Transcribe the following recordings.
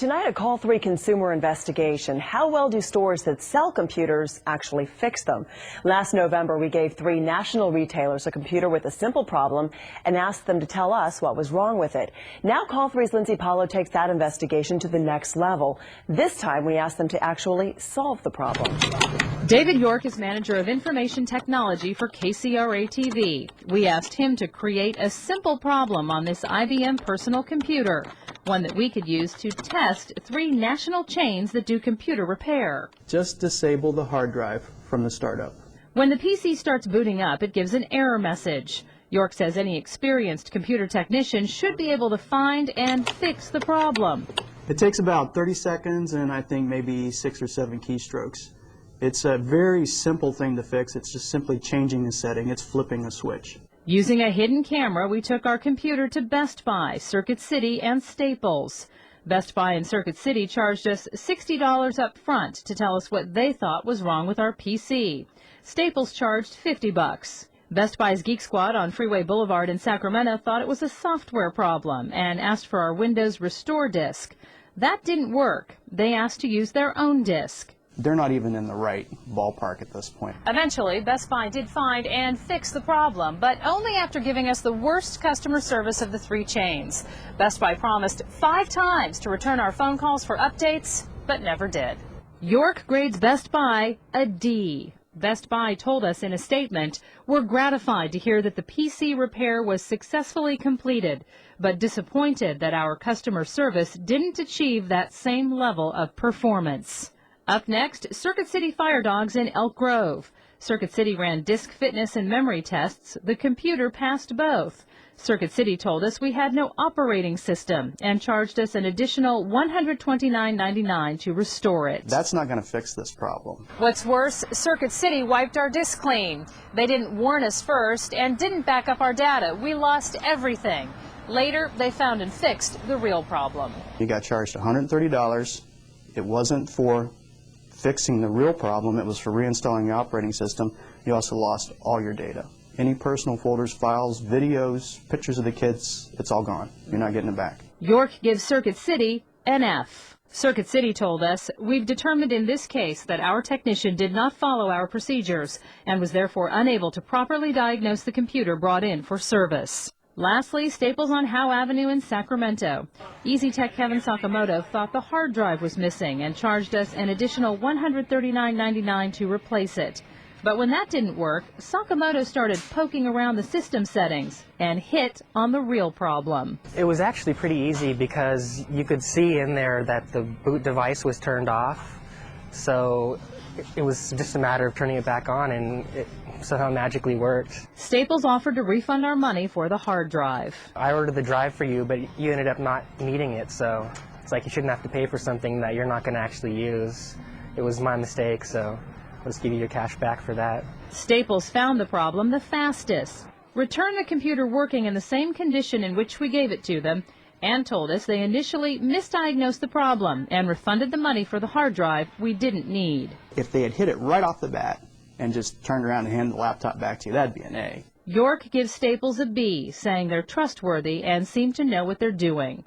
Tonight, a Call 3 consumer investigation. How well do stores that sell computers actually fix them? Last November, we gave 3 national retailers a computer with a simple problem and asked them to tell us what was wrong with it. Now, Call 3's Lindsay Paulo takes that investigation to the next level. This time, we asked them to actually solve the problem. David York is manager of information technology for KCRA-TV. We asked him to create a simple problem on this IBM personal computer, one that we could use to test 3 national chains that do computer repair. Just disable the hard drive from the startup. When the PC starts booting up, it gives an error message. York says any experienced computer technician should be able to find and fix the problem. It takes about 30 seconds and I think maybe 6 or 7 keystrokes. It's a very simple thing to fix. It's just simply changing the setting. It's flipping a switch. Using a hidden camera, we took our computer to Best Buy, Circuit City, and Staples. Best Buy and Circuit City charged us $60 up front to tell us what they thought was wrong with our PC. Staples charged $50. Best Buy's Geek Squad on Freeway Boulevard in Sacramento thought it was a software problem and asked for our Windows Restore disk. That didn't work. They asked to use their own disk. They're not even in the right ballpark at this point. Eventually, Best Buy did find and fix the problem, but only after giving us the worst customer service of the 3 chains. Best Buy promised 5 times to return our phone calls for updates, but never did. York grades Best Buy a D. Best Buy told us in a statement, "We're gratified to hear that the PC repair was successfully completed, but disappointed that our customer service didn't achieve that same level of performance." Up next, Circuit City Fire Dogs in Elk Grove. Circuit City ran disk fitness and memory tests. The computer passed both. Circuit City told us we had no operating system and charged us an additional $129.99 to restore it. That's not going to fix this problem. What's worse, Circuit City wiped our disk clean. They didn't warn us first and didn't back up our data. We lost everything. Later, they found and fixed the real problem. You got charged $130. It wasn't for fixing the real problem, it was for reinstalling the operating system. You also lost all your data. Any personal folders, files, videos, pictures of the kids, it's all gone. You're not getting it back. York gives Circuit City an F. Circuit City told us, "We've determined in this case that our technician did not follow our procedures and was therefore unable to properly diagnose the computer brought in for service." Lastly, Staples on Howe Avenue in Sacramento. Easy Tech Kevin Sakamoto thought the hard drive was missing and charged us an additional $139.99 to replace it. But when that didn't work, Sakamoto started poking around the system settings and hit on the real problem. It was actually pretty easy because you could see in there that the boot device was turned off. So it was just a matter of turning it back on, and it somehow magically worked. Staples offered to refund our money for the hard drive. I ordered the drive for you, but you ended up not needing it, so it's like you shouldn't have to pay for something that you're not going to actually use. It was my mistake, so let's give you your cash back for that. Staples found the problem the fastest, returned the computer working in the same condition in which we gave it to them, and told us they initially misdiagnosed the problem and refunded the money for the hard drive we didn't need. If they had hit it right off the bat and just turned around and handed the laptop back to you, that'd be an A. York gives Staples a B, saying they're trustworthy and seem to know what they're doing.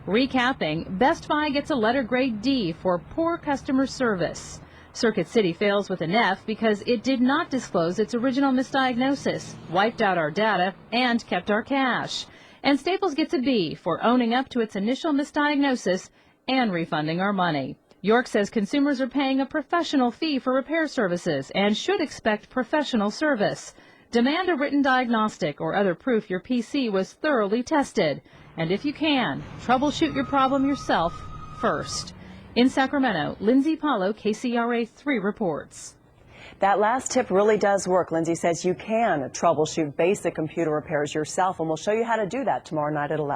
Recapping, Best Buy gets a letter grade D for poor customer service. Circuit City fails with an F because it did not disclose its original misdiagnosis, wiped out our data, and kept our cash. And Staples gets a B for owning up to its initial misdiagnosis and refunding our money. York says consumers are paying a professional fee for repair services and should expect professional service. Demand a written diagnostic or other proof your PC was thoroughly tested. And if you can, troubleshoot your problem yourself first. In Sacramento, Lindsay Paulo, KCRA-3 reports. That last tip really does work. Lindsay says you can troubleshoot basic computer repairs yourself, and we'll show you how to do that tomorrow night at 11.